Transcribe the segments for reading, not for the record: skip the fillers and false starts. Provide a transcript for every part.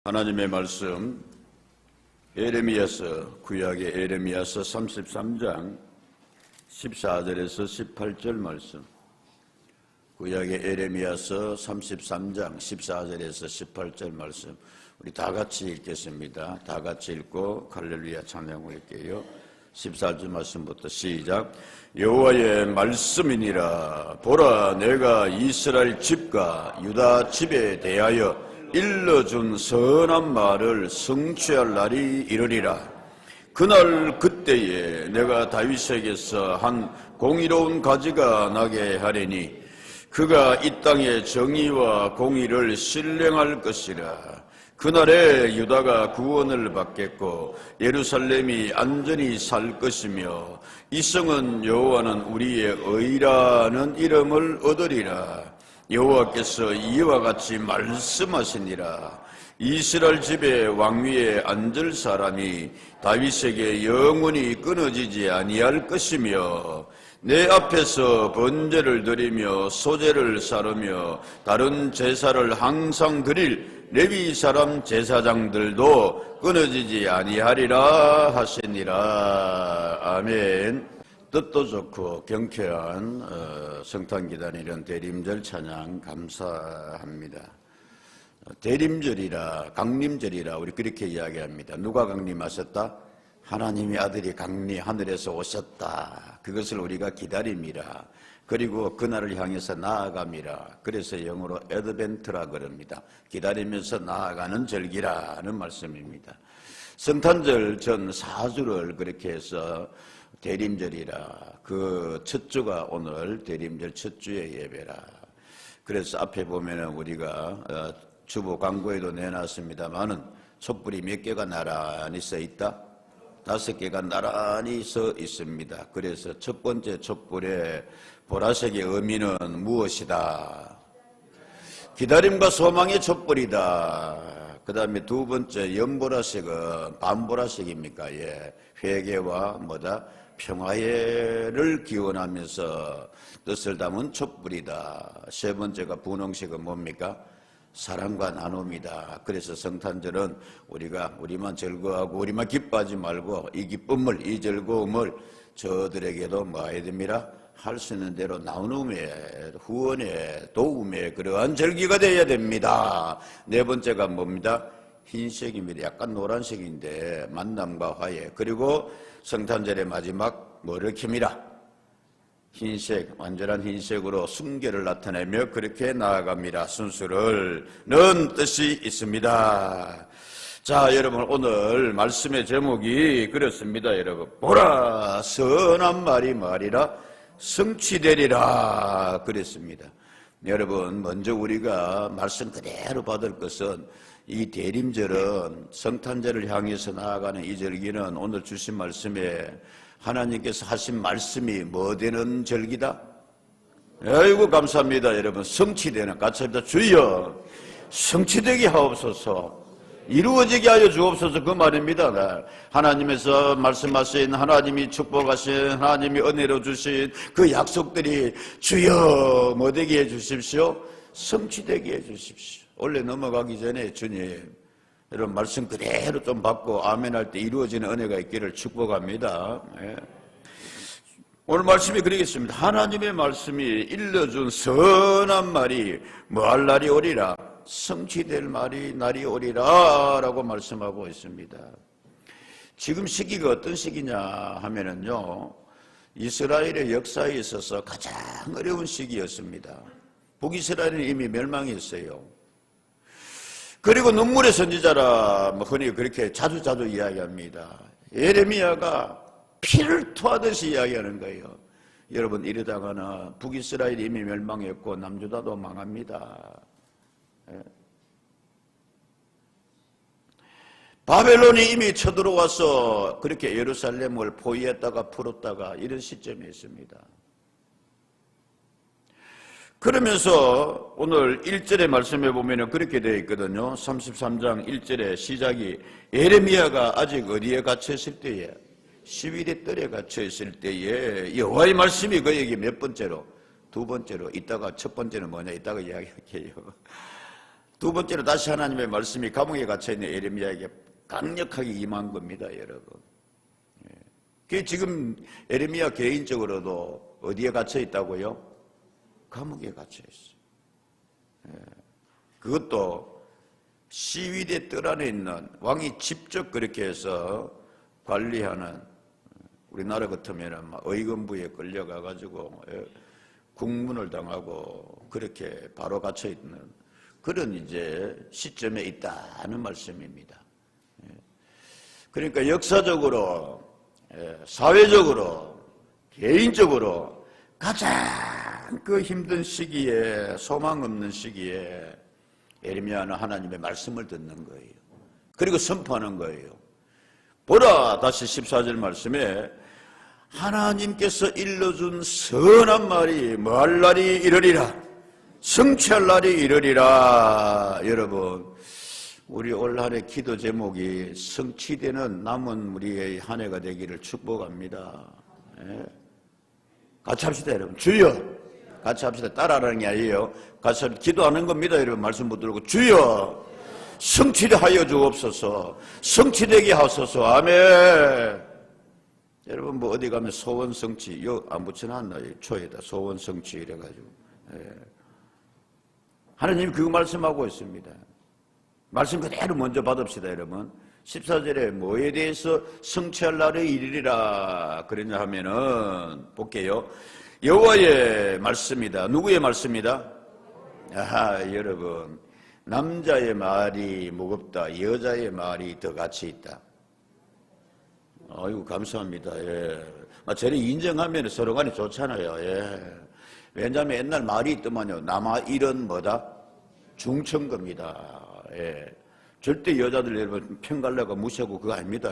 하나님의 말씀 예레미야서, 구약의 예레미야서 33장 14절에서 18절 말씀. 구약의 예레미야서 33장 14절에서 18절 말씀. 우리 다 같이 읽겠습니다. 다 같이 읽고 할렐루야 찬양 올릴게요. 14절 말씀부터 시작. 여호와의 말씀이니라. 보라, 내가 이스라엘 집과 유다 집에 대하여 일러준 선한 말을 성취할 날이 이르리라. 그날 그때에 내가 다윗에게서 한 공의로운 가지가 나게 하리니 그가 이 땅에 정의와 공의를 실행할 것이라. 그날에 유다가 구원을 받겠고 예루살렘이 안전히 살 것이며 이 성은 여호와는 우리의 의라는 이름을 얻으리라. 여호와께서 이와 같이 말씀하시니라. 이스라엘 집의 왕위에 앉을 사람이 다윗에게 영원히 끊어지지 아니할 것이며 내 앞에서 번제를 드리며 소제를 사르며 다른 제사를 항상 드릴 레위 사람 제사장들도 끊어지지 아니하리라 하시니라. 아멘. 뜻도 좋고 경쾌한 성탄기다리는 대림절 찬양 감사합니다. 대림절이라 강림절이라 우리 그렇게 이야기합니다. 누가 강림하셨다? 하나님의 아들이 강림 하늘에서 오셨다. 그것을 우리가 기다립니다. 그리고 그날을 향해서 나아갑니다. 그래서 영어로 애드벤트라 그럽니다. 기다리면서 나아가는 절기라는 말씀입니다. 성탄절 전 4주를 그렇게 해서 대림절이라, 그 첫 주가 오늘 대림절 첫 주의 예배라. 그래서 앞에 보면은 우리가 주보 광고에도 내놨습니다만은 촛불이 몇 개가 나란히 써 있다? 5개가 나란히 서 있습니다. 그래서 첫 번째 촛불의 보라색의 의미는 무엇이다? 기다림과 소망의 촛불이다. 그 다음에 두 번째 연보라색은 반보라색입니까? 예. 회개와 뭐다? 평화를 기원하면서 뜻을 담은 촛불이다. 세 번째가 분홍색은 뭡니까? 사랑과 나눔이다. 그래서 성탄절은 우리만 즐거워하고 우리만 기뻐하지 말고 이 기쁨을, 이 즐거움을 저들에게도 뭐 해야 됩니다? 할 수 있는 대로 나눔의, 후원의, 도움의 그러한 절기가 되어야 됩니다. 네 번째가 뭡니다? 흰색입니다. 약간 노란색인데 만남과 화해. 그리고 성탄절의 마지막 뭐를 켭니다? 흰색, 완전한 흰색으로 순결을 나타내며 그렇게 나아갑니다. 순수를 넣은 뜻이 있습니다. 자, 여러분 오늘 말씀의 제목이 그렇습니다. 여러분, 보라, 선한 말이 말이라 성취되리라 그랬습니다. 여러분, 먼저 우리가 말씀 그대로 받을 것은 이 대림절은 성탄절을 향해서 나아가는 이 절기는 오늘 주신 말씀에 하나님께서 하신 말씀이 뭐 되는 절기다? 아이고 감사합니다. 여러분, 성취되는, 같이 합니다. 주여 성취되게 하옵소서, 이루어지게 하여 주옵소서, 그 말입니다. 하나님에서 말씀하신, 하나님이 축복하신, 하나님이 은혜로 주신 그 약속들이 주여 뭐 되게 해 주십시오? 성취되게 해 주십시오. 원래 넘어가기 전에 주님, 여러분 말씀 그대로 좀 받고 아멘 할 때 이루어지는 은혜가 있기를 축복합니다. 예. 오늘 말씀이 그러겠습니다. 하나님의 말씀이 일러준 선한 말이 뭐할 날이 오리라? 성취될 날이 오리라 라고 말씀하고 있습니다. 지금 시기가 어떤 시기냐 하면은요, 이스라엘의 역사에 있어서 가장 어려운 시기였습니다. 북이스라엘은 이미 멸망했어요. 그리고 눈물의 선지자라 흔히 그렇게 자주 이야기합니다. 예레미야가 피를 토하듯이 이야기하는 거예요. 여러분, 이러다가는 북이스라엘이 이미 멸망했고 남유다도 망합니다. 바벨론이 이미 쳐들어와서 그렇게 예루살렘을 포위했다가 풀었다가 이런 시점이 있습니다. 그러면서 오늘 1절의 말씀에 보면 그렇게 되어 있거든요. 33장 1절의 시작이 예레미야가 아직 어디에 갇혀있을 때에, 11의 뜰에 갇혀있을 때에 여호와의 말씀이 그에게 몇 번째로? 두 번째로. 이따가 첫 번째는 뭐냐? 이따가 이야기할게요. 두 번째로 다시 하나님의 말씀이 감옥에 갇혀있는 에레미야에게 강력하게 임한 겁니다, 여러분. 그 지금 에레미야 개인적으로도 어디에 갇혀 있다고요? 감옥에 갇혀 있어요. 그것도 시위대 뜰 안에 있는 왕이 직접 그렇게 해서 관리하는, 우리나라 같으면 의금부에 끌려가가지고 국문을 당하고 그렇게 바로 갇혀 있는 그런 이제 시점에 있다는 말씀입니다. 그러니까 역사적으로, 사회적으로, 개인적으로 가장 그 힘든 시기에, 소망 없는 시기에 에레미야는 하나님의 말씀을 듣는 거예요. 그리고 선포하는 거예요. 보라, 다시 14절 말씀에 하나님께서 일러준 선한 말이 뭐할 날이 이르리라, 성취할 날이 이르리라. 여러분, 우리 올 한해 기도 제목이 성취되는 남은 우리의 한 해가 되기를 축복합니다. 같이 합시다, 여러분. 주여, 같이 합시다. 따라하는 게 아니에요. 같이 기도하는 겁니다, 여러분. 말씀 붙들고 주여 성취되게 하여 주옵소서, 성취되게 하소서. 아멘. 여러분, 뭐 어디 가면 소원 성취 요 안 붙여놨나요? 초에다 소원 성취 이래가지고. 하나님이 그거 말씀하고 있습니다. 말씀 그대로 먼저 받읍시다, 여러분. 14절에 뭐에 대해서 성취할 날에 이르리라 그러냐 하면은 볼게요. 여호와의 말씀이다. 누구의 말씀이다? 아하, 여러분, 남자의 말이 무겁다, 여자의 말이 더 가치 있다. 아이고, 감사합니다. 예. 저를 인정하면 서로 간에 좋잖아요. 예. 왜냐하면 옛날 말이 있더만요. 남아 일은 뭐다? 중천겁니다. 예. 절대 여자들 여러분 편갈래가 무시하고 그거 아닙니다.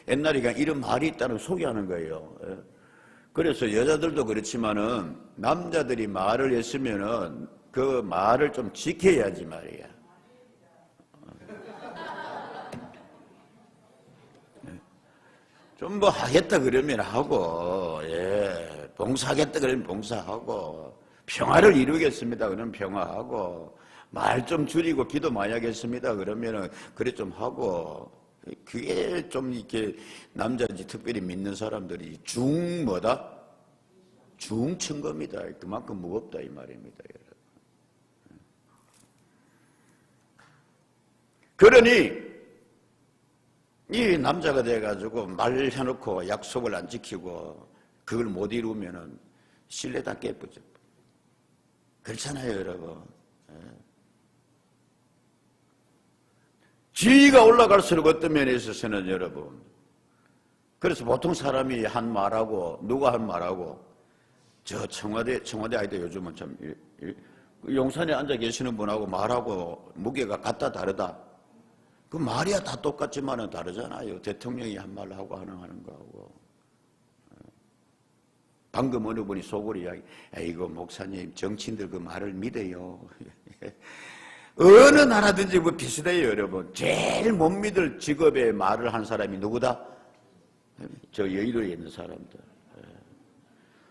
옛날에 그냥 이런 말이 있다는 소개하는 거예요. 예. 그래서 여자들도 그렇지만은 남자들이 말을 했으면은 그 말을 좀 지켜야지 말이야. 좀 뭐 하겠다 그러면 하고, 예, 봉사하겠다 그러면 봉사하고, 평화를 이루겠습니다 그러면 평화하고, 말 좀 줄이고 기도 많이 하겠습니다 그러면은 그래 좀 하고, 그게 좀 이렇게 남자인지 특별히 믿는 사람들이 뭐다? 중천 겁니다. 그만큼 무겁다 이 말입니다. 그러니 이 남자가 돼가지고 말해놓고 약속을 안 지키고 그걸 못 이루면은 신뢰 다 깨부죠. 그렇잖아요, 여러분. 지위가 올라갈수록 어떤 면에 있어서는 여러분, 그래서 보통 사람이 한 말하고 누가 한 말하고 저 청와대 아이도 요즘은 참 용산에 앉아 계시는 분하고 말하고 무게가 같다 다르다. 그 말이야 다 똑같지만은 다르잖아요. 대통령이 한 말 하고 하는 거하고. 방금 어느 분이 속으로 이야기, 이거 목사님 정치인들 그 말을 믿어요. 어느 나라든지 뭐 비슷해요, 여러분. 제일 못 믿을 직업의 말을 한 사람이 누구다? 저 여의도에 있는 사람들.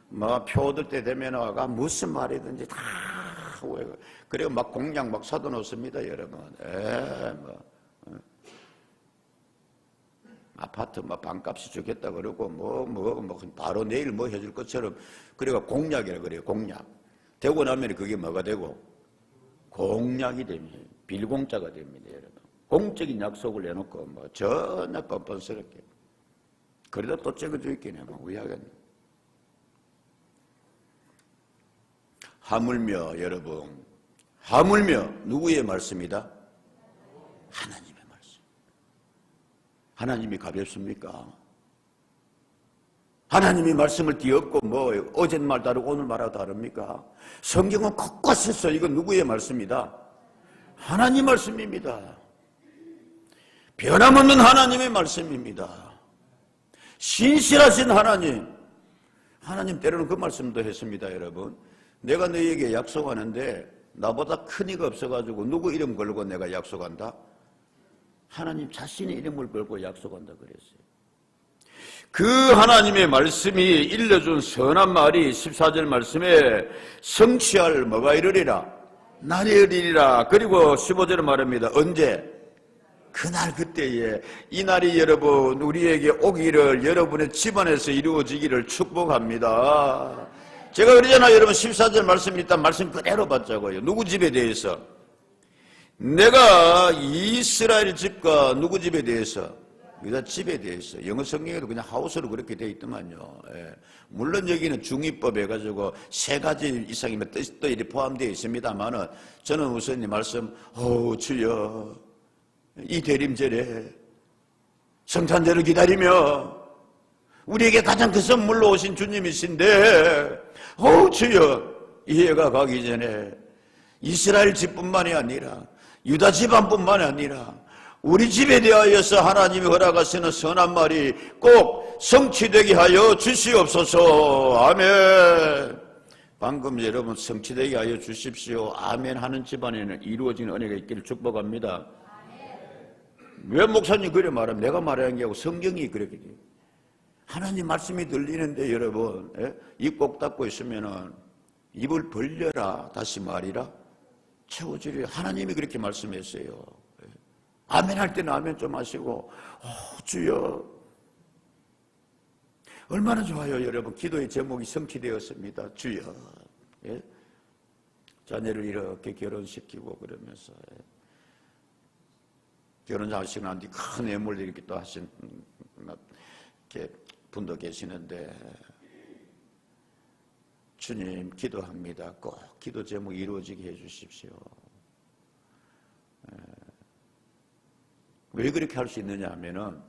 뭐 표 얻을 때 되면 와가 무슨 말이든지 다 그리고 막 공약 막 사둬놓습니다, 여러분. 아파트 뭐 방값이 주겠다 그러고 뭐 바로 내일 뭐 해줄 것처럼 그래가 공약이라 그래요. 공약 되고 나면 그게 뭐가 되고 공약이 됩니다. 빌공짜가 됩니다, 여러분. 공적인 약속을 해놓고 뭐 전혀 뻔뻔스럽게 그러다 또 찍어줘 있긴 해. 뭐 우야겠네. 하물며 여러분, 하물며 누구의 말씀이다? 하나님의 말씀. 하나님이 가볍습니까? 하나님이 말씀을 뒤엎고 뭐 어제 말 다르고 오늘 말하고 다릅니까? 성경은 곳곳에서 이건 누구의 말씀이다? 하나님 말씀입니다. 변함없는 하나님의 말씀입니다. 신실하신 하나님. 하나님 때로는 그 말씀도 했습니다, 여러분. 내가 너희에게 약속하는데 나보다 큰 이가 없어가지고 누구 이름 걸고 내가 약속한다? 하나님 자신의 이름을 걸고 약속한다 그랬어요. 그 하나님의 말씀이 일러준 선한 말이 14절 말씀에 성취할 뭐가 이르리라? 날이 이르리라. 그리고 15절에 말합니다. 언제? 그날 그때에 이 날이 여러분 우리에게 오기를 여러분의 집안에서 이루어지기를 축복합니다. 제가 그러잖아요. 여러분 14절 말씀 일단 말씀 그대로 받자고요. 누구 집에 대해서? 내가 이스라엘 집과 누구 집에 대해서? 유다 집에 대해서. 영어 성경에도 그냥 하우스로 그렇게 되어 있더만요. 예. 물론 여기는 중위법 해가지고 3가지 이상이면 뜻도 이렇게 포함되어 있습니다만은 저는 우선 이 말씀, 주여 이 대림절에 성탄절을 기다리며 우리에게 가장 큰 선물로 오신 주님이신데 주여 이 해가 가기 전에 이스라엘 집뿐만이 아니라 유다 집안뿐만이 아니라 우리 집에 대하여서 하나님이 허락하시는 선한 말이 꼭 성취되게 하여 주시옵소서. 아멘. 방금 여러분 성취되게 하여 주십시오. 아멘 하는 집안에는 이루어지는 은혜가 있기를 축복합니다. 왜 목사님 그래 말하면 내가 말하는 게 아니고 성경이 그렇게 돼요. 하나님 말씀이 들리는데 여러분 입 꼭 닫고 있으면은 입을 벌려라 다시 말이라 채워주리라. 하나님이 그렇게 말씀했어요. 아멘 할 때는 아멘 좀 하시고 주여 얼마나 좋아요 여러분. 기도의 제목이 성취되었습니다. 주여. 자녀를 이렇게 결혼시키고 그러면서 결혼하시고 난 뒤 큰 애물을 이렇게 또 하신 이렇게 분도 계시는데 주님 기도합니다. 꼭 기도 제목 이루어지게 해주십시오. 왜 그렇게 할 수 있느냐 하면은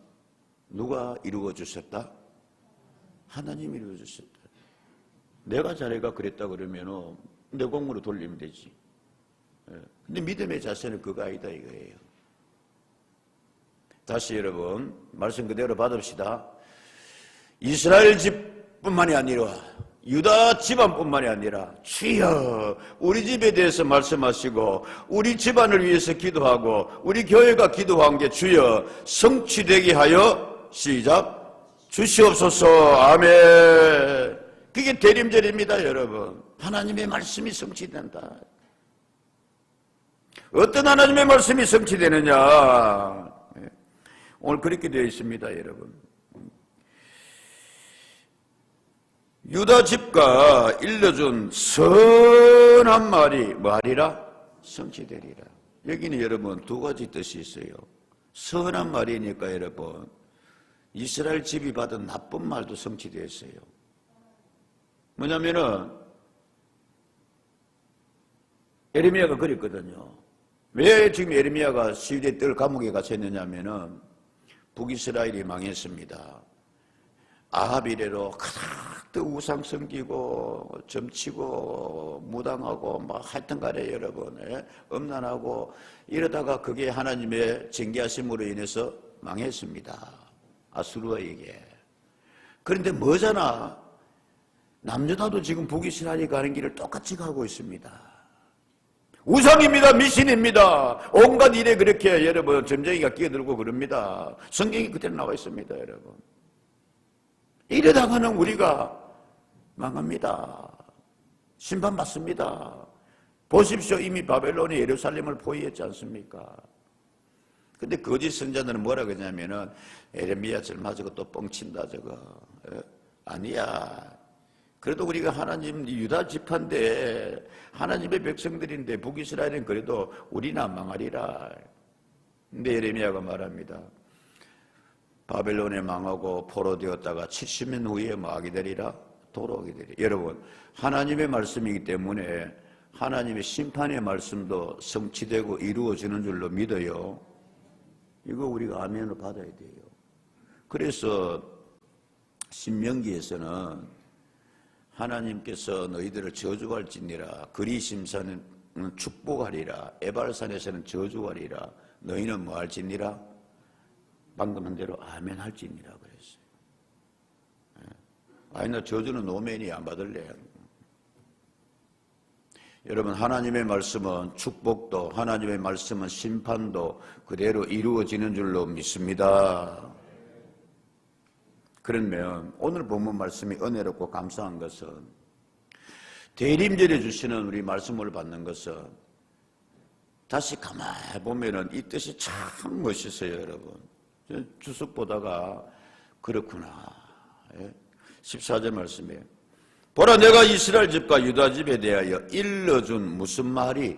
누가 이루어 주셨다? 하나님이 이루어 주셨다. 내가 자네가 그랬다 그러면은 내 공으로 돌리면 되지. 근데 믿음의 자세는 그거 아니다 이거예요. 다시 여러분 말씀 그대로 받읍시다. 이스라엘 집뿐만이 아니라 유다 집안뿐만이 아니라 주여 우리 집에 대해서 말씀하시고 우리 집안을 위해서 기도하고 우리 교회가 기도한 게 주여 성취되게 하여 시작 주시옵소서. 아멘. 그게 대림절입니다 여러분. 하나님의 말씀이 성취된다. 어떤 하나님의 말씀이 성취되느냐. 오늘 그렇게 되어 있습니다 여러분. 유다 집과 일러준 선한 말이 뭐하리라? 성취되리라. 여기는 여러분 2가지 뜻이 있어요. 선한 말이니까 여러분 이스라엘 집이 받은 나쁜 말도 성취되었어요. 뭐냐면은 에레미야가 그랬거든요. 왜 지금 에레미야가 시위대 뜰 감옥에 갇혔느냐 하면은 북이스라엘이 망했습니다. 아합 이래로 그닥 우상 섬기고 점치고 무당하고 막 하여튼 간에 여러분 음란하고 이러다가 그게 하나님의 징계하심으로 인해서 망했습니다. 아수르에게. 그런데 뭐잖아. 남유다도 지금 북이스라엘이 가는 길을 똑같이 가고 있습니다. 우상입니다. 미신입니다. 온갖 일에 그렇게 여러분 점쟁이가 끼어들고 그럽니다. 성경이 그대로 나와 있습니다 여러분. 이러다가는 우리가 망합니다. 심판받습니다. 보십시오. 이미 바벨론이 예루살렘을 포위했지 않습니까? 근데 거짓 선자들은 뭐라 그러냐면은 에레미야처럼 가지고 또 뻥친다 저거. 아니야. 그래도 우리가 하나님 유다 지파인데 하나님의 백성들인데 북이스라엘은 그래도 우리는 안 망하리라. 근데 에레미야가 말합니다. 바벨론에 망하고 포로되었다가 70년 후에 뭐하게 되리라? 돌아오게 되리라. 여러분 하나님의 말씀이기 때문에 하나님의 심판의 말씀도 성취되고 이루어지는 줄로 믿어요. 이거 우리가 아멘으로 받아야 돼요. 그래서 신명기에서는 하나님께서 너희들을 저주할지니라 그리심산은 축복하리라 에발산에서는 저주하리라 너희는 뭐할지니라 방금 한 대로 아멘 할지니라 그랬어요. 아니 나 저주는 노맨이 안 받을래. 여러분 하나님의 말씀은 축복도 하나님의 말씀은 심판도 그대로 이루어지는 줄로 믿습니다. 그러면 오늘 본문 말씀이 은혜롭고 감사한 것은 대림절에 주시는 우리 말씀을 받는 것은 다시 가만히 보면은 이 뜻이 참 멋있어요, 여러분. 주석 보다가 그렇구나. 14절 말씀이에요. 보라, 내가 이스라엘 집과 유다 집에 대하여 일러준 무슨 말이?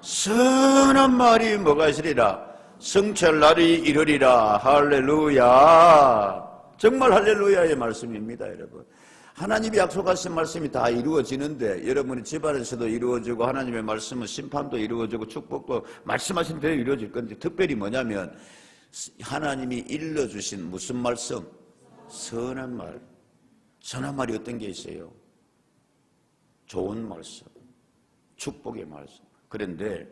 선한 말이 뭐가 있으리라? 성취할 날이 이르리라. 할렐루야. 정말 할렐루야의 말씀입니다, 여러분. 하나님이 약속하신 말씀이 다 이루어지는데 여러분의 집안에서도 이루어지고 하나님의 말씀은 심판도 이루어지고 축복도 말씀하신 대로 이루어질 건데 특별히 뭐냐면 하나님이 일러주신 무슨 말씀? 선한 말. 선한 말이 어떤 게 있어요? 좋은 말씀, 축복의 말씀. 그런데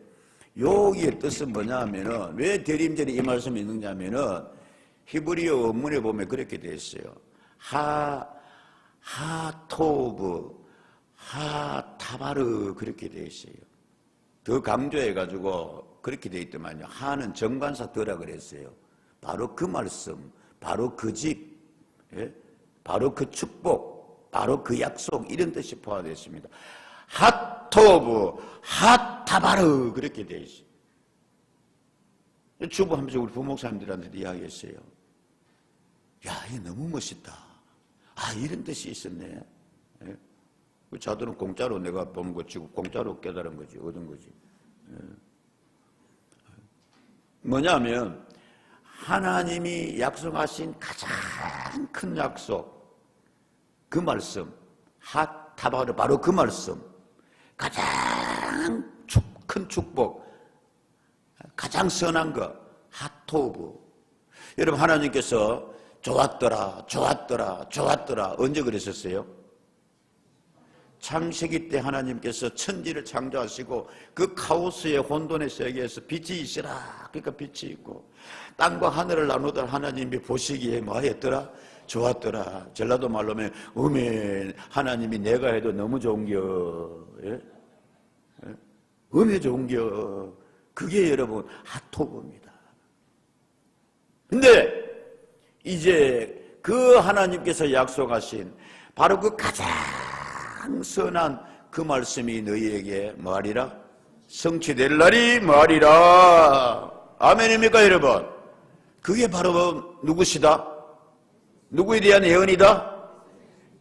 여기의 뜻은 뭐냐면은 왜 대림절에 이 말씀이 있느냐면은 히브리어 원문에 보면 그렇게 되어 있어요. 하토브, 하타바르 그렇게 되어 있어요. 더 강조해가지고 그렇게 되어 있더만요. 하는 정관사 더라 그랬어요. 바로 그 말씀, 바로 그 집, 예? 바로 그 축복, 바로 그 약속 이런 뜻이 포함되어 있습니다. 하토브, 하타바르 그렇게 되어 있어요. 주부하면서 우리 부목사님들한테 이야기했어요. 야, 이거 너무 멋있다. 아, 이런 뜻이 있었네. 예? 자들은 공짜로 내가 보는 거 치고 공짜로 깨달은 거지, 얻은 거지. 예. 뭐냐면 하나님이 약속하신 가장 큰 약속, 그 말씀, 하타바르 바로 그 말씀, 가장 큰 축복, 가장 선한 것, 하토브. 여러분 하나님께서 좋았더라, 좋았더라, 좋았더라. 언제 그랬었어요? 창세기 때 하나님께서 천지를 창조하시고 그 카오스의 혼돈의 세계에서 빛이 있으라. 그러니까 빛이 있고 땅과 하늘을 나누던 하나님이 보시기에 뭐 했더라? 좋았더라. 전라도 말로 하면 음에 하나님이 내가 해도 너무 좋은겨. 예? 예? 음에 좋은겨. 그게 여러분 핫토브입니다. 근데 이제 그 하나님께서 약속하신 바로 그 가장 선한 그 말씀이 너희에게 뭐하리라? 성취될 날이 뭐하리라? 아멘입니까 여러분? 그게 바로 누구시다? 누구에 대한 예언이다?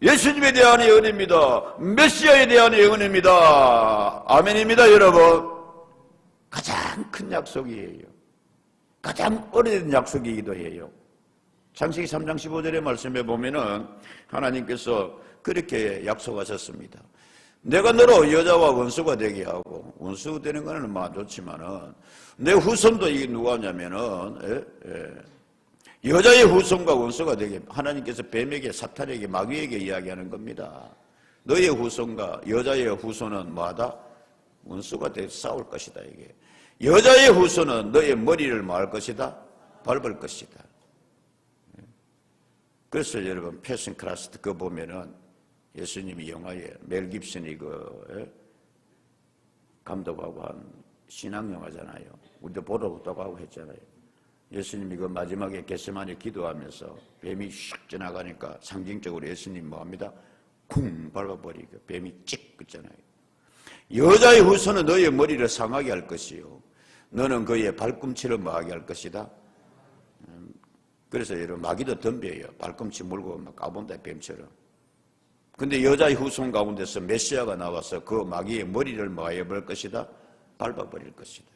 예수님에 대한 예언입니다. 메시아에 대한 예언입니다. 아멘입니다 여러분. 가장 큰 약속이에요. 가장 오래된 약속이기도 해요. 창세기 3장 15절의 말씀에 보면은 하나님께서 그렇게 약속하셨습니다. 내가 너로 여자와 원수가 되게 하고, 원수 되는 거는 뭐 좋지만은 내 후손도 이게 누가 하냐면은 여자의 후손과 원수가 되게, 하나님께서 뱀에게, 사탄에게, 마귀에게 이야기하는 겁니다. 너의 후손과 여자의 후손은 뭐하다? 원수가 돼 싸울 것이다. 이게 여자의 후손은 너의 머리를 뭐 할 것이다? 밟을 것이다. 그래서 여러분 패션 클래스 그거 보면은 예수님이 영화에 멜 깁슨이 감독하고 한 신앙 영화잖아요. 우리도 보러 갔다고 하고 했잖아요. 예수님이 그 마지막에 겟세마네 기도하면서 뱀이 슉 지나가니까 상징적으로 예수님 뭐합니다? 쿵 밟아버리고 뱀이 찍 긋잖아요. 여자의 후손은 너의 머리를 상하게 할 것이요 너는 그의 발꿈치를 뭐하게 할 것이다. 그래서 여러분 마귀도 덤벼요. 발꿈치 물고 막 까본다 뱀처럼. 근데 여자의 후손 가운데서 메시아가 나와서 그 마귀의 머리를 뭐 해버릴 것이다? 밟아버릴 것이다.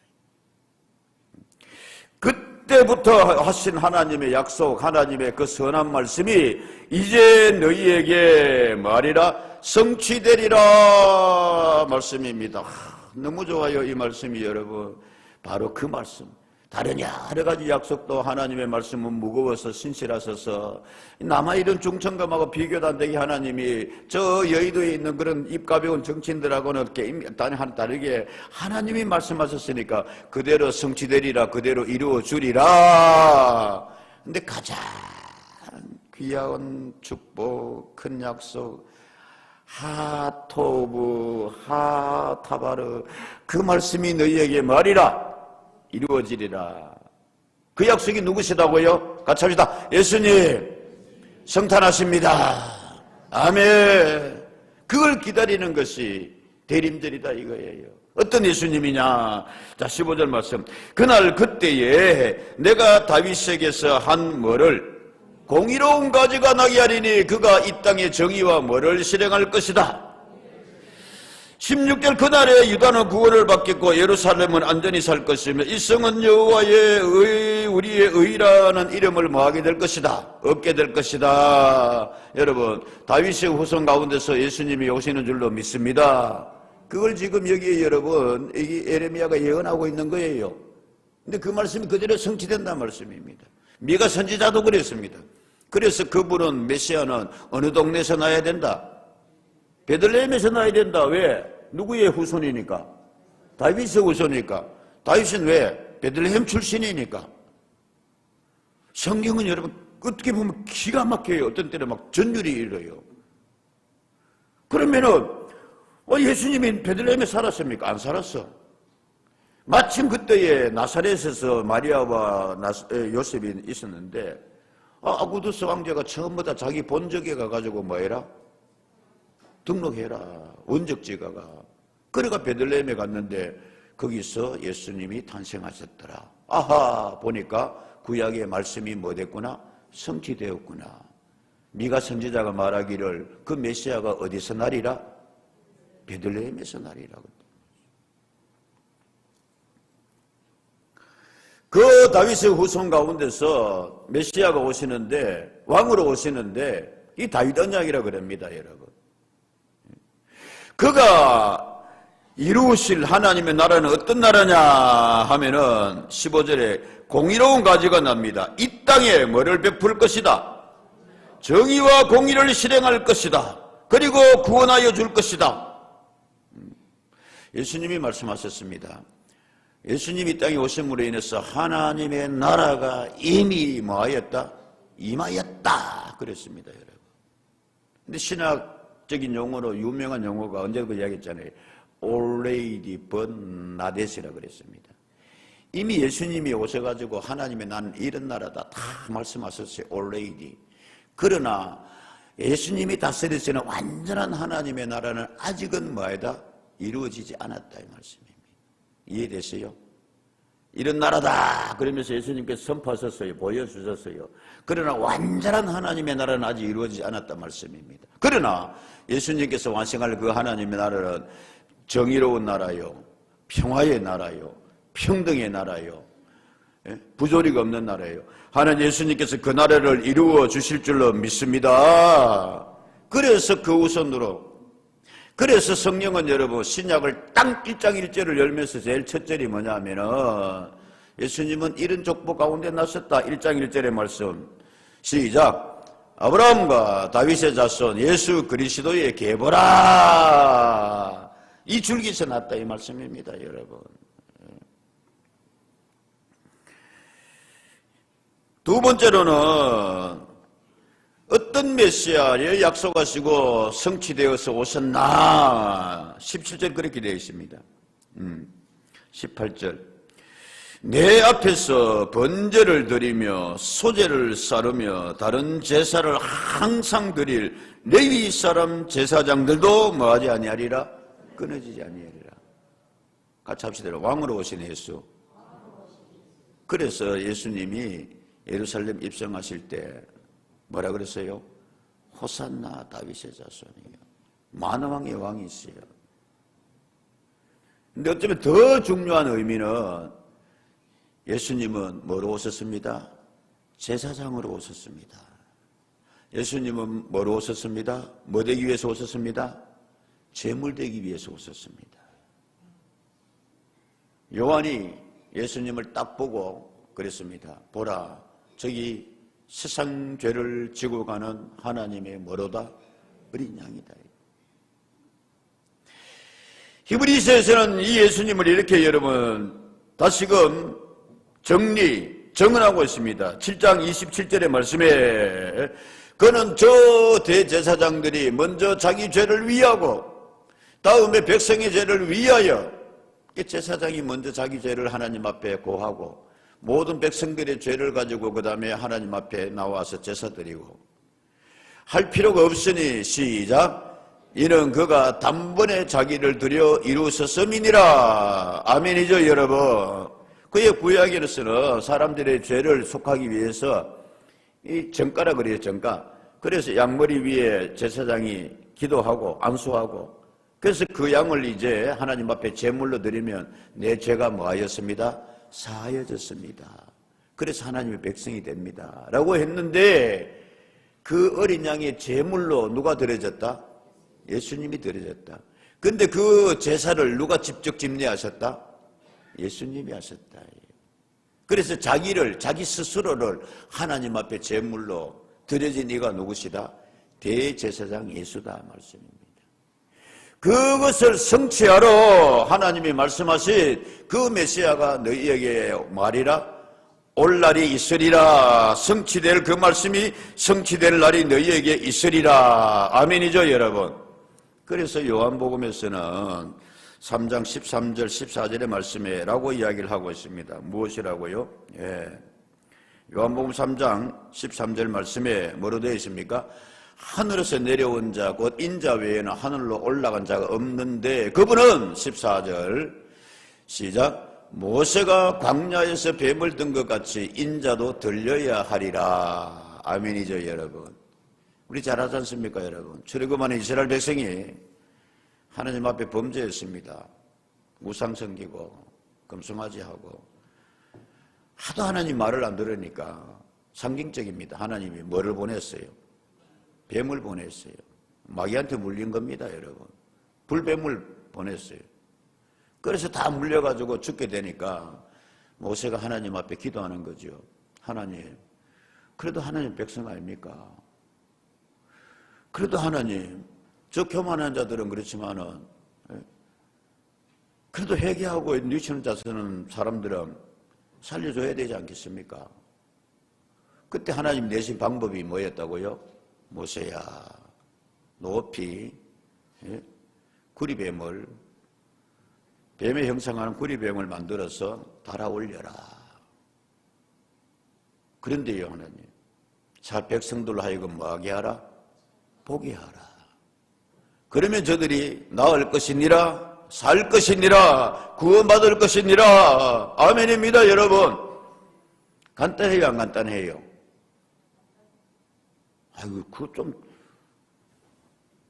그때부터 하신 하나님의 약속, 하나님의 그 선한 말씀이 이제 너희에게 말이라 성취되리라 말씀입니다. 너무 좋아요 이 말씀이 여러분. 바로 그 말씀. 다른 여러 가지 약속도 하나님의 말씀은 무거워서 신실하셔서 남아 이런 중천감하고 비교도 안 되게 하나님이 저 여의도에 있는 그런 입 가벼운 정치인들하고는 다르게 하나님이 말씀하셨으니까 그대로 성취되리라, 그대로 이루어주리라. 근데 가장 귀한 축복, 큰 약속, 하토브, 하타바르, 그 말씀이 너희에게 말이라 이루어지리라. 그 약속이 누구시다고요? 같이 합시다. 예수님 성탄하십니다. 아멘. 그걸 기다리는 것이 대림절이다 이거예요. 어떤 예수님이냐? 자, 15절 말씀. 그날 그때에 내가 다윗에게서 한 뭐를 공의로운 가지가 나게 하리니 그가 이 땅의 정의와 뭐를 실행할 것이다. 16절 그날에 유다는 구원을 받겠고 예루살렘은 안전히 살 것이며 이 성은 여호와의 우리의 의라는 이름을 뭐하게 될 것이다. 얻게 될 것이다. 여러분, 다윗의 후손 가운데서 예수님이 오시는 줄로 믿습니다. 그걸 지금 여기에 여러분 이 예레미야가 예언하고 있는 거예요. 근데 그 말씀이 그대로 성취된다는 말씀입니다. 미가 선지자도 그랬습니다. 그래서 그분은 메시아는 어느 동네에서 나야 된다? 베들레헴에서 나야 된다. 왜? 누구의 후손이니까? 다윗의 후손이니까. 다윗은 왜? 베들레헴 출신이니까. 성경은 여러분 어떻게 보면 기가 막혀요. 어떤 때는 막 전율이 일어요. 그러면은 예수님이 베들레헴에 살았습니까? 안 살았어. 마침 그때에 나사렛에서 마리아와 요셉이 있었는데 아구두스 왕제가 처음부터 자기 본적에 가가지고 뭐해라? 등록해라. 원적지가가. 그래가 베들레헴에 갔는데 거기서 예수님이 탄생하셨더라. 아하 보니까 구약의 말씀이 뭐 됐구나? 성취되었구나. 미가 선지자가 말하기를 그 메시아가 어디서 나리라? 베들레헴에서 나리라. 그 다윗의 후손 가운데서 메시아가 오시는데 왕으로 오시는데 이 다윗 언약이라 그럽니다. 여러분. 그가 이루실 하나님의 나라는 어떤 나라냐 하면은 15절에 공의로운 가지가 납니다. 이 땅에 뭐를 베풀 것이다. 정의와 공의를 실행할 것이다. 그리고 구원하여 줄 것이다. 예수님이 말씀하셨습니다. 예수님이 이 땅에 오심으로 인해서 하나님의 나라가 이미 뭐하였다? 임하였다. 그랬습니다. 여러분. 근데 신학적인 용어로 유명한 용어가 언제도 이야기했잖아요. already but not yet이라 그랬습니다. 이미 예수님이 오셔가지고 하나님의 나는 이런 나라다 다 말씀하셨어요. already. 그러나 예수님이 다스리시는 완전한 하나님의 나라는 아직은 뭐하다? 이루어지지 않았다 이 말씀입니다. 이해되세요? 이런 나라다 그러면서 예수님께서 선포하셨어요. 보여주셨어요. 그러나 완전한 하나님의 나라는 아직 이루어지지 않았다 말씀입니다. 그러나 예수님께서 완성할 그 하나님의 나라는 정의로운 나라요, 평화의 나라요, 평등의 나라요, 부조리가 없는 나라예요. 하나님 예수님께서 그 나라를 이루어 주실 줄로 믿습니다. 그래서 그 우선으로 그래서 성령은 여러분 신약을 딱 1장 1절을 열면서 제일 첫 절이 뭐냐 하면은 예수님은 이런 족보 가운데 나셨다. 1장 1절의 말씀 시작. 아브라함과 다윗의 자손 예수 그리스도의 계보라. 이 줄기에서 났다 이 말씀입니다. 여러분. 두 번째로는 어떤 메시아를 약속하시고 성취되어서 오셨나 17절 그렇게 되어 있습니다. 18절 내 앞에서 번제를 드리며 소제를 싸르며 다른 제사를 항상 드릴 레위 사람 제사장들도 뭐하지 아니하리라? 끊어지지 아니하리라. 같이 합시다. 왕으로 오신 예수. 그래서 예수님이 예루살렘 입성하실 때 뭐라 그랬어요? 호산나 다윗의 자손이요. 만왕의 왕이시요. 근데 어쩌면 더 중요한 의미는 예수님은 뭐로 오셨습니다? 제사장으로 오셨습니다. 예수님은 뭐로 오셨습니다? 뭐 되기 위해서 오셨습니다? 제물 되기 위해서 오셨습니다. 요한이 예수님을 딱 보고 그랬습니다. 보라, 저기 세상 죄를 지고 가는 하나님의 뭐로다? 어린 양이다. 히브리서에서는 이 예수님을 이렇게 여러분 다시금 정언하고 있습니다. 7장 27절의 말씀에 그는 저 대제사장들이 먼저 자기 죄를 위하고 다음에 백성의 죄를 위하여 제사장이 먼저 자기 죄를 하나님 앞에 고하고 모든 백성들의 죄를 가지고 그 다음에 하나님 앞에 나와서 제사 드리고 할 필요가 없으니 시작 이는 그가 단번에 자기를 들여 이루셨음이니라. 아멘이죠, 여러분. 그의 구약에서는 사람들의 죄를 속하기 위해서 이 정가라 그래요, 정가. 그래서 양머리 위에 제사장이 기도하고 안수하고, 그래서 그 양을 이제 하나님 앞에 제물로 드리면 내 죄가 뭐하였습니다? 사하여졌습니다. 그래서 하나님의 백성이 됩니다 라고 했는데, 그 어린 양의 제물로 누가 드려졌다? 예수님이 드려졌다. 근데 그 제사를 누가 직접 집례하셨다? 예수님이 하셨다. 그래서 자기 스스로를 하나님 앞에 제물로 드려진 이가 누구시다? 대제사장 예수다 말씀입니다. 그것을 성취하러 하나님이 말씀하신 그 메시아가 너희에게 말이라 올 날이 있으리라. 성취될 그 말씀이 성취될 날이 너희에게 있으리라. 아멘이죠, 여러분. 그래서 요한복음에서는 3장 13절 14절의 말씀에 라고 이야기를 하고 있습니다. 무엇이라고요? 요한복음 3장 13절 말씀에 뭐로 되어 있습니까? 하늘에서 내려온 자 곧 인자 외에는 하늘로 올라간 자가 없는데 그분은 14절 시작 모세가 광야에서 뱀을 든 것 같이 인자도 들려야 하리라. 아멘이죠, 여러분. 우리 잘 하지 않습니까, 여러분? 출애굽하는 이스라엘 백성이 하나님 앞에 범죄했습니다. 우상 섬기고 금송아지하고 하도 하나님 말을 안 들으니까 상징적입니다. 하나님이 뭐를 보냈어요? 뱀을 보냈어요. 마귀한테 물린 겁니다, 여러분. 불뱀을 보냈어요. 그래서 다 물려가지고 죽게 되니까 모세가 하나님 앞에 기도하는 거죠. 하나님, 그래도 하나님 백성 아닙니까? 그래도 하나님, 저 교만한 자들은 그렇지만은 그래도 회개하고 뉘치는 자세는 사람들은 살려줘야 되지 않겠습니까? 그때 하나님 내신 방법이 뭐였다고요? 모세야, 높이 구리뱀을 뱀의 형상하는 구리뱀을 만들어서 달아올려라. 그런데요, 하나님, 자 백성들로 하여금 뭐하게 하라? 보게 하라. 그러면 저들이 나을 것이니라, 살 것이니라, 구원받을 것이니라. 아멘입니다, 여러분. 간단해요, 안 간단해요? 아이고, 그거 좀,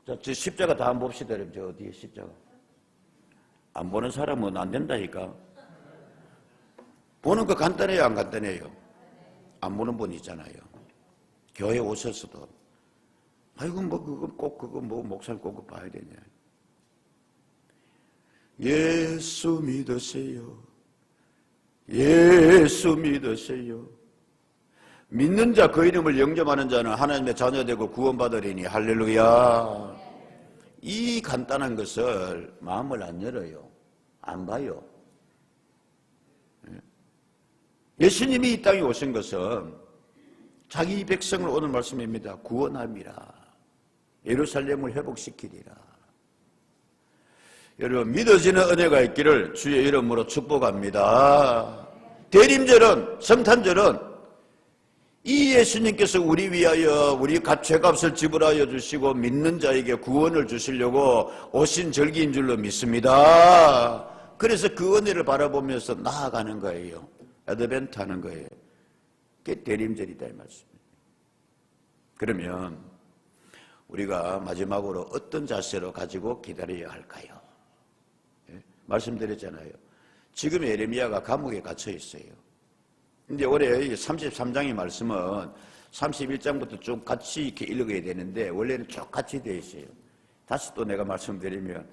자, 저 십자가 다 한번 봅시다, 여러분. 저 어디에 십자가? 안 보는 사람은 안 된다니까. 보는 거 간단해요, 안 간단해요? 안 보는 분 있잖아요. 교회 오셔서도. 아이고, 그거 목사님 꼭 봐야 되냐. 예수 믿으세요. 예수 믿으세요. 믿는 자 그 이름을 영접하는 자는 하나님의 자녀되고 구원받으리니 할렐루야. 이 간단한 것을 마음을 안 열어요. 안 봐요. 예수님이 이 땅에 오신 것은 자기 백성을 오늘 말씀입니다. 구원함이라. 예루살렘을 회복시키리라. 여러분, 믿어지는 은혜가 있기를 주의 이름으로 축복합니다. 대림절은, 성탄절은 이 예수님께서 우리 위하여 우리 죄값을 지불하여 주시고 믿는 자에게 구원을 주시려고 오신 절기인 줄로 믿습니다. 그래서 그 은혜를 바라보면서 나아가는 거예요. 어드벤트 하는 거예요. 그게 대림절이다 이 말씀입니다. 그러면 우리가 마지막으로 어떤 자세로 가지고 기다려야 할까요? 말씀드렸잖아요. 지금 예레미야가 감옥에 갇혀 있어요. 근데 올해 33장의 말씀은 31장부터 좀 같이 이렇게 읽어야 되는데 원래는 쭉 같이 되어 있어요. 다시 또 내가 말씀드리면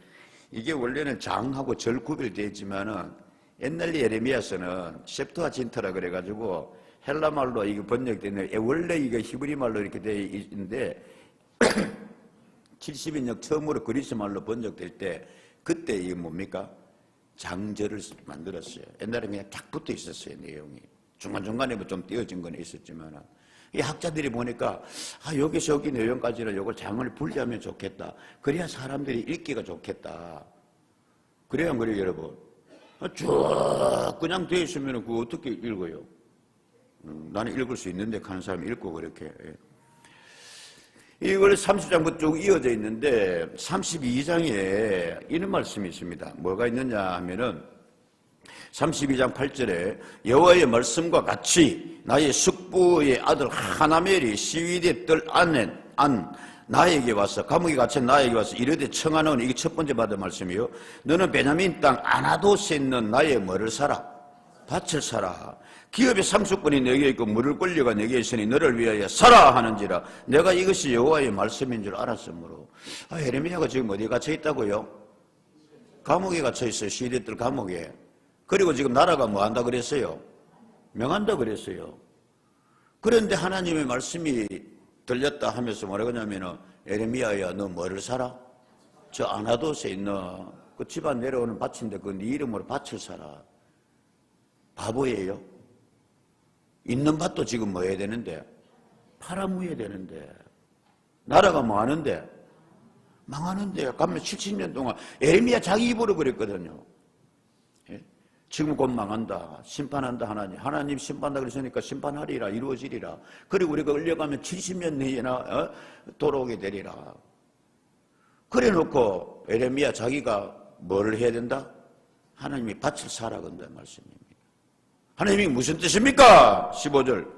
이게 원래는 장하고 절 구별되어 있지만은 옛날 예레미야서는 셉트와진트라 그래가지고 헬라말로 이게 번역되는 원래 이게 히브리 말로 이렇게 되어 있는데 70인역 처음으로 그리스 말로 번역될 때 그때 이게 뭡니까? 장절을 만들었어요. 옛날에 그냥 딱 붙어 있었어요, 내용이. 중간중간에 뭐 좀 띄어진 건 있었지만, 이 학자들이 보니까, 여기서 여기 내용까지는 이걸 장을 분리하면 좋겠다. 그래야 사람들이 읽기가 좋겠다. 그래야 안 그래요, 여러분? 쭉 그냥 되어 있으면 그거 어떻게 읽어요? 나는 읽을 수 있는데 하는 사람이 읽고 그렇게. 이걸 30장부터 쭉 이어져 있는데 32장에 이런 말씀이 있습니다. 뭐가 있느냐 하면은 32장 8절에 여호와의 말씀과 같이 나의 숙부의 아들 하나멜이 시위대 뜰 안에 나에게 와서 감옥에 갇힌 나에게 와서 이르되 청하노니, 이게 첫 번째 받은 말씀이요. 너는 베냐민 땅 아나도스에 있는 나의 뭐를 사라? 밭을 사라. 기업의 상속권이 내게 있고 물을 권리가 내게 있으니 너를 위하여 사라 하는지라. 내가 이것이 여호와의 말씀인 줄 알았으므로. 예레미야가 지금 어디에 갇혀 있다고요? 감옥에 갇혀 있어요. 시위대 뜰 감옥에. 그리고 지금 나라가 뭐 한다 그랬어요? 명한다 그랬어요. 그런데 하나님의 말씀이 들렸다 하면서 뭐라 그러냐면은, 예레미야야 너 뭐를 사라? 저 아나도스에 있는 그 집안 내려오는 밭인데 그 네 이름으로 밭을 사라. 바보예요? 있는 밭도 지금 뭐 해야 되는데? 팔아무해야 되는데. 나라가 뭐 하는데? 망하는데. 가면 70년 동안 예레미야 자기 입으로 그랬거든요. 지금 곧 망한다. 심판한다 하나님. 하나님 심판한다 그러시니까 심판하리라. 이루어지리라. 그리고 우리가 끌려가면 70년 내에나 돌아오게 되리라. 그래 놓고 예레미야 자기가 뭐를 해야 된다? 하나님이 밭을 사라 건다 말씀입니다. 하나님이 무슨 뜻입니까? 15절.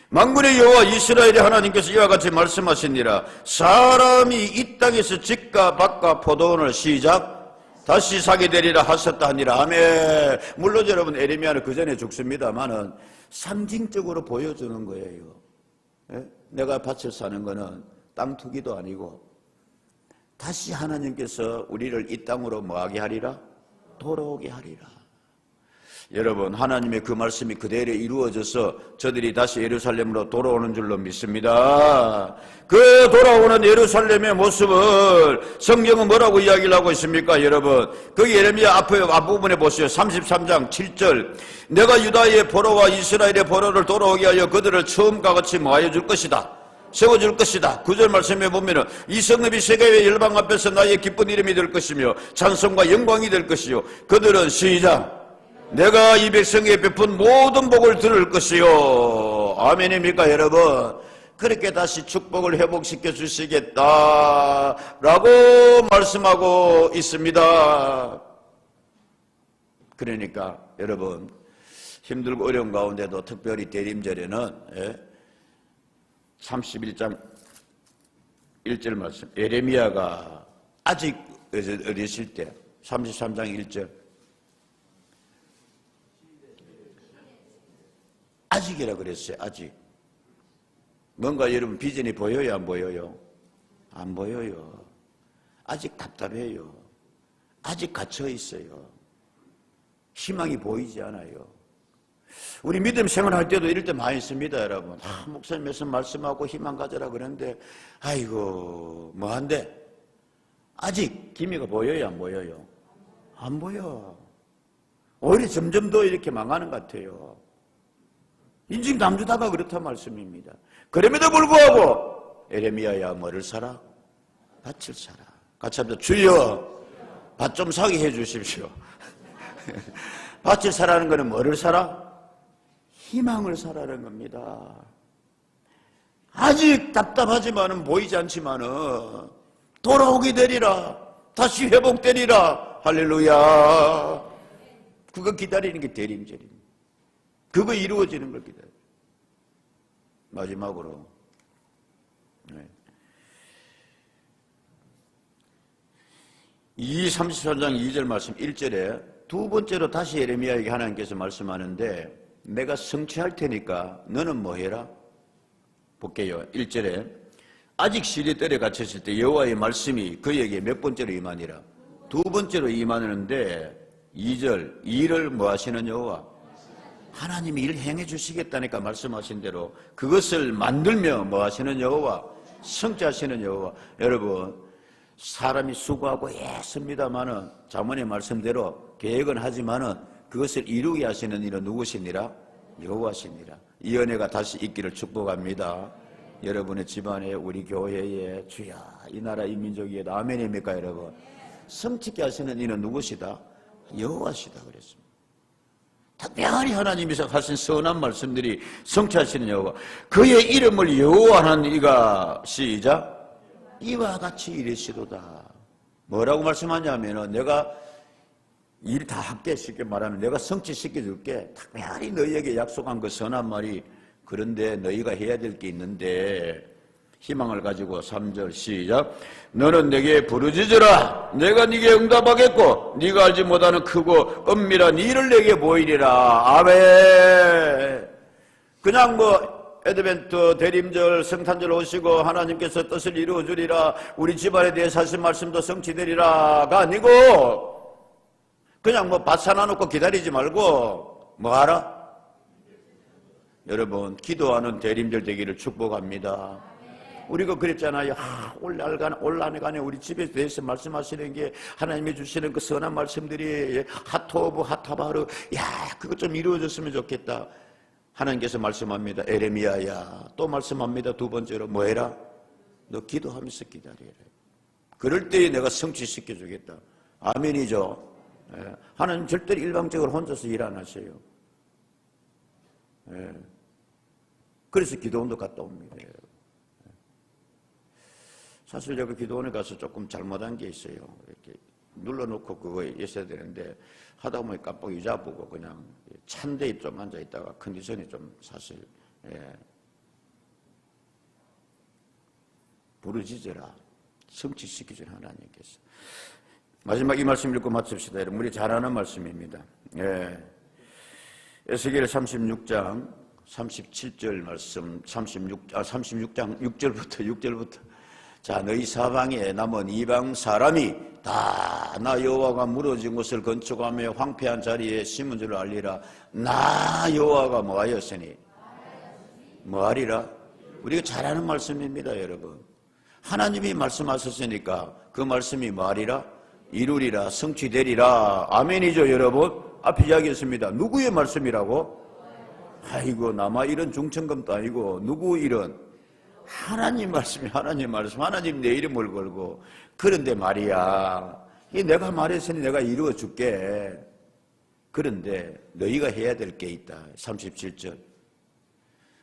만군의 여호와 이스라엘의 하나님께서 이와 같이 말씀하시니라. 사람이 이 땅에서 집과 밭과 포도원을 시작 다시 사게 되리라 하셨다 하니라. 아멘. 물론 여러분 예레미야는 그 전에 죽습니다만은 상징적으로 보여주는 거예요. 예? 내가 밭을 사는 거는 땅 투기도 아니고 다시 하나님께서 우리를 이 땅으로 뭐하게 하리라? 돌아오게 하리라. 여러분 하나님의 그 말씀이 그대로 이루어져서 저들이 다시 예루살렘으로 돌아오는 줄로 믿습니다. 그 돌아오는 예루살렘의 모습을 성경은 뭐라고 이야기를 하고 있습니까? 여러분 그 예레미야 앞부분에 보세요. 33장 7절. 내가 유다의 포로와 이스라엘의 포로를 돌아오게 하여 그들을 처음과 같이 뭐하여 줄 것이다. 세워줄 것이다. 9절 말씀에 보면은 이 성읍이 세계의 열방 앞에서 나의 기쁜 이름이 될 것이며 찬송과 영광이 될 것이요 그들은 시작 내가 이 백성에게 베푼 모든 복을 들을 것이요. 아멘입니까 여러분? 그렇게 다시 축복을 회복시켜 주시겠다라고 말씀하고 있습니다. 그러니까 여러분 힘들고 어려운 가운데도 특별히 대림절에는 31장 1절 말씀, 예레미야가 아직 어리실 때 33장 1절 아직이라 그랬어요. 아직. 뭔가 여러분 비전이 보여요? 안 보여요? 안 보여요. 아직 답답해요. 아직 갇혀 있어요. 희망이 보이지 않아요. 우리 믿음 생활할 때도 이럴 때 많이 있습니다, 여러분. 목사님께서 말씀하고 희망 가져라 그러는데 아이고 뭐한데 아직 기미가 보여요? 안 보여요? 안 보여. 오히려 점점 더 이렇게 망하는 것 같아요. 인증 남주다가 그렇단 말씀입니다. 그럼에도 불구하고 예레미야야 뭐를 사라? 밭을 사라. 같이 합시다. 주여 밭 좀 사게 해 주십시오. 밭을 사라는 것은 뭐를 사라? 희망을 사라는 겁니다. 아직 답답하지만은 보이지 않지만은 돌아오게 되리라. 다시 회복되리라. 할렐루야. 그거 기다리는 게 대림절입니다. 그거 이루어지는 걸 기다려요. 마지막으로 이 33장 2절 말씀 1절에 두 번째로 다시 예레미야에게 하나님께서 말씀하는데 내가 성취할 테니까 너는 뭐 해라? 볼게요. 1절에 아직 시리들에 갇혔을 때 여호와의 말씀이 그에게 몇 번째로 임하니라? 두 번째로 임하는데 2절 일을 뭐 하시는 여호와? 하나님이 일 행해 주시겠다니까 말씀하신 대로 그것을 만들며 뭐 하시는 여호와? 성취하시는 여호와. 여러분 사람이 수고하고 애씁니다마는 자문의 말씀대로 계획은 하지만은 그것을 이루게 하시는 이는 누구시니라? 여호와시니라. 이 은혜가 다시 있기를 축복합니다. 여러분의 집안에 우리 교회에 주야 이 나라 이 민족에 아멘입니까 여러분? 성취케 하시는 이는 누구시다? 여호와시다 그랬습니다. 특별히 하나님께서 하신 선한 말씀들이 성취하시는 여호와, 그의 이름을 여호와하는 이가 시작 이와 같이 이르시도다. 뭐라고 말씀하냐면은 내가 일 다 할게, 쉽게 말하면 내가 성취시켜 줄게. 특별히 너희에게 약속한 그 선한 말이, 그런데 너희가 해야 될 게 있는데, 희망을 가지고 3절 시작. 너는 내게 부르짖으라. 내가 네게 응답하겠고 네가 알지 못하는 크고 은밀한 일을 내게 보이리라. 아멘. 그냥 뭐 애드벤트 대림절 성탄절 오시고 하나님께서 뜻을 이루어 주리라, 우리 집안에 대해서 하신 말씀도 성취되리라가 아니고, 그냥 뭐 밭 사놔놓고 기다리지 말고 뭐 알아? 여러분, 기도하는 대림절 되기를 축복합니다. 우리가 그랬잖아요. 올 한해 우리 집에 대해서 말씀하시는 게 하나님이 주시는 그 선한 말씀들이 하트 오브 하타바르, 야, 그거 좀 이루어졌으면 좋겠다. 하나님께서 말씀합니다. 에레미야야, 또 말씀합니다. 두 번째로 뭐 해라? 너 기도하면서 기다리라. 그럴 때에 내가 성취시켜 주겠다. 아멘이죠. 예. 하나님 절대로 일방적으로 혼자서 일 안 하세요. 예. 그래서 기도원도 갔다 옵니다. 사실 제가 기도원에 가서 조금 잘못한 게 있어요. 이렇게 눌러놓고 그거 있어야 되는데 하다 보면 깜빡 잊어보고 그냥 찬 데에 좀 앉아있다가 컨디션이 좀 사실 부르짖으라. 성취시키신 하나님께서. 마지막 이 말씀 읽고 마칩시다. 여러분, 우리 잘 아는 말씀입니다. 에스겔 36장 37절 말씀, 36장 6절부터 자, 너희 사방에 남은 이방 사람이 다 나 여호와가 무너진 곳을 건축하며 황폐한 자리에 심은 줄 알리라. 나 여호와가 뭐하였으니 뭐하리라. 우리가 잘 아는 말씀입니다. 여러분, 하나님이 말씀하셨으니까 그 말씀이 뭐하리라? 이루리라, 성취되리라. 아멘이죠. 여러분, 앞에 이야기했습니다. 누구의 말씀이라고? 아이고, 남아 이런 중천금도 아니고 누구 이런? 하나님 말씀이, 하나님 말씀, 하나님 내 이름을 걸고. 그런데 말이야, 이 내가 말했으니 내가 이루어 줄게. 그런데 너희가 해야 될 게 있다. 37절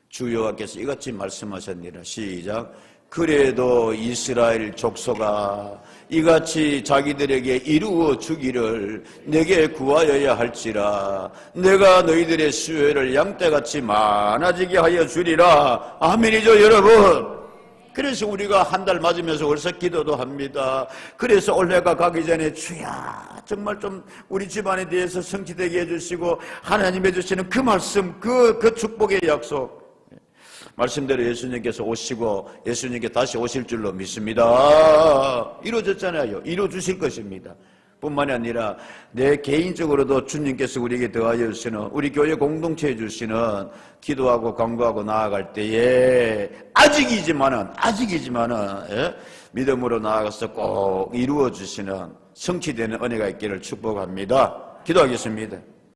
주 여호와께서 이같이 말씀하셨느니라. 시작. 그래도 이스라엘 족속아, 이같이 자기들에게 이루어 주기를 내게 구하여야 할지라. 내가 너희들의 수요를 양떼같이 많아지게 하여 주리라. 아멘이죠. 여러분, 그래서 우리가 한 달 맞으면서 월석 기도도 합니다. 그래서 올해가 가기 전에 주야, 정말 좀 우리 집안에 대해서 성취되게 해주시고 하나님 해주시는 그 말씀, 그 축복의 약속, 말씀대로 예수님께서 오시고 예수님께 다시 오실 줄로 믿습니다. 이루어졌잖아요. 이루어주실 것입니다. 뿐만이 아니라 내 개인적으로도 주님께서 우리에게 더하여 주시는, 우리 교회 공동체에 주시는 기도하고 간구하고 나아갈 때에 아직이지만은 믿음으로 나아가서 꼭 이루어 주시는 성취되는 은혜가 있기를 축복합니다. 기도하겠습니다.